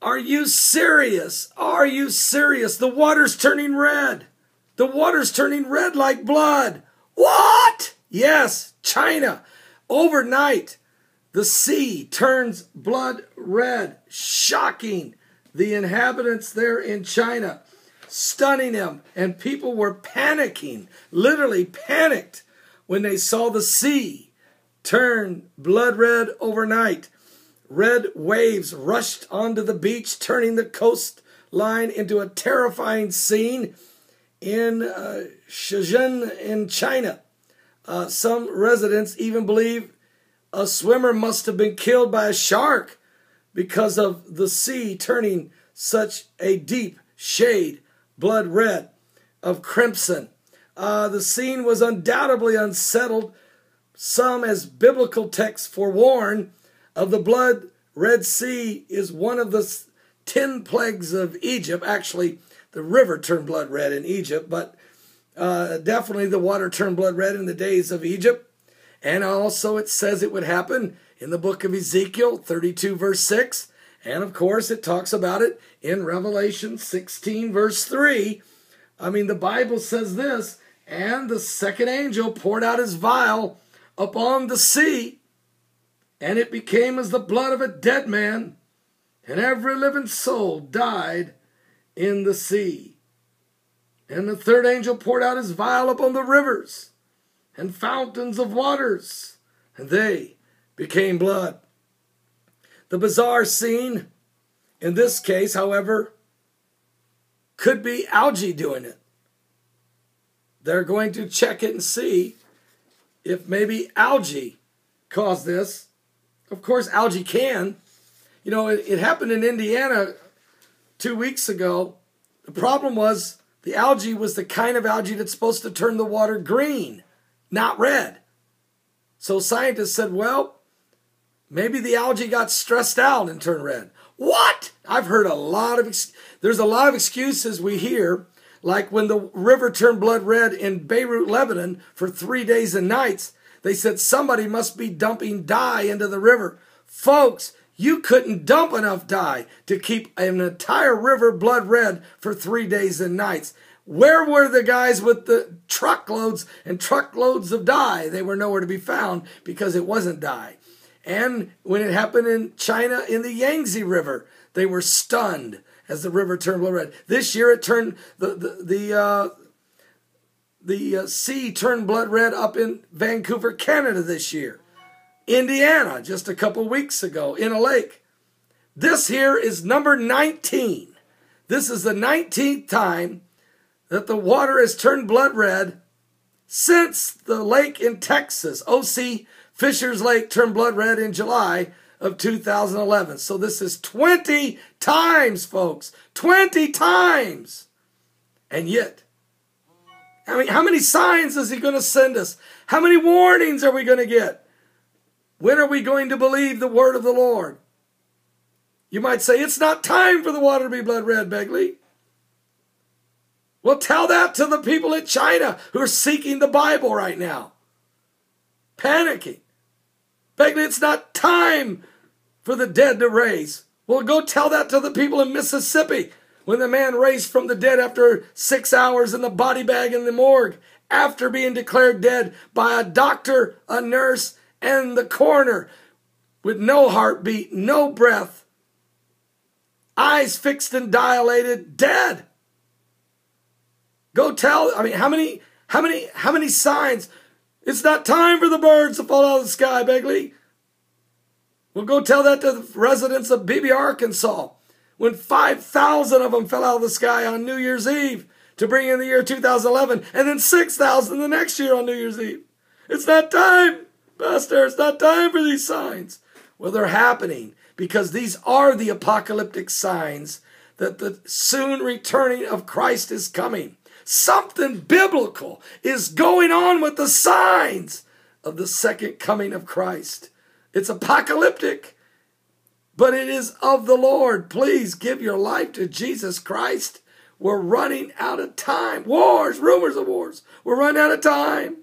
Are you serious? Are you serious? The water's turning red. The water's turning red like blood. What? Yes, China. Overnight, the sea turns blood red. Shocking the inhabitants there in China. Stunning them. And people were panicking, literally panicked, when they saw the sea turn blood red overnight. Red waves rushed onto the beach, turning the coastline into a terrifying scene in Shenzhen in China. Some residents even believe a swimmer must have been killed by a shark because of the sea turning such a deep shade, blood red of crimson. The scene was undoubtedly unsettled. Some, as biblical texts forewarn, of the blood red sea is one of the 10 plagues of Egypt. Actually, the river turned blood red in Egypt, but definitely the water turned blood red in the days of Egypt. And also it says it would happen in the book of Ezekiel 32 verse 6. And of course it talks about it in Revelation 16 verse 3. I mean, the Bible says this, and the second angel poured out his vial upon the sea, and it became as the blood of a dead man, and every living soul died in the sea. And the third angel poured out his vial upon the rivers and fountains of waters, and they became blood. The bizarre scene in this case, however, could be algae doing it. They're going to check it and see if maybe algae caused this. Of course, algae can. You know, it happened in Indiana 2 weeks ago. The problem was the algae was the kind of algae that's supposed to turn the water green, not red. So scientists said, well, maybe the algae got stressed out and turned red. What? I've heard there's a lot of excuses we hear, like when the river turned blood red in Beirut, Lebanon for 3 days and nights. They said somebody must be dumping dye into the river. Folks, you couldn't dump enough dye to keep an entire river blood red for 3 days and nights. Where were the guys with the truckloads and truckloads of dye? They were nowhere to be found because it wasn't dye. And when it happened in China in the Yangtze River, they were stunned as the river turned blood red. This year it turned the sea turned blood red up in Vancouver, Canada this year. Indiana, just a couple weeks ago, in a lake. This here is number 19. This is the 19th time that the water has turned blood red since the lake in Texas, O.C. Fisher's Lake, turned blood red in July of 2011. So this is 20 times, folks. 20 times. And yet, I mean, how many signs is he going to send us? How many warnings are we going to get? When are we going to believe the word of the Lord? You might say, it's not time for the water to be blood red, Begley. Well, tell that to the people in China who are seeking the Bible right now. Panicking. Begley, it's not time for the dead to raise. Well, go tell that to the people in Mississippi when the man raised from the dead after 6 hours in the body bag in the morgue, after being declared dead by a doctor, a nurse, and the coroner, with no heartbeat, no breath, eyes fixed and dilated, dead. Go tell, I mean, how many signs? It's not time for the birds to fall out of the sky, Begley. Well, go tell that to the residents of Beebe, Arkansas, when 5,000 of them fell out of the sky on New Year's Eve to bring in the year 2011, and then 6,000 the next year on New Year's Eve. It's not time, Pastor. It's not time for these signs. Well, they're happening because these are the apocalyptic signs that the soon returning of Christ is coming. Something biblical is going on with the signs of the second coming of Christ. It's apocalyptic, but it is of the Lord. Please give your life to Jesus Christ. We're running out of time. Wars, rumors of wars. We're running out of time.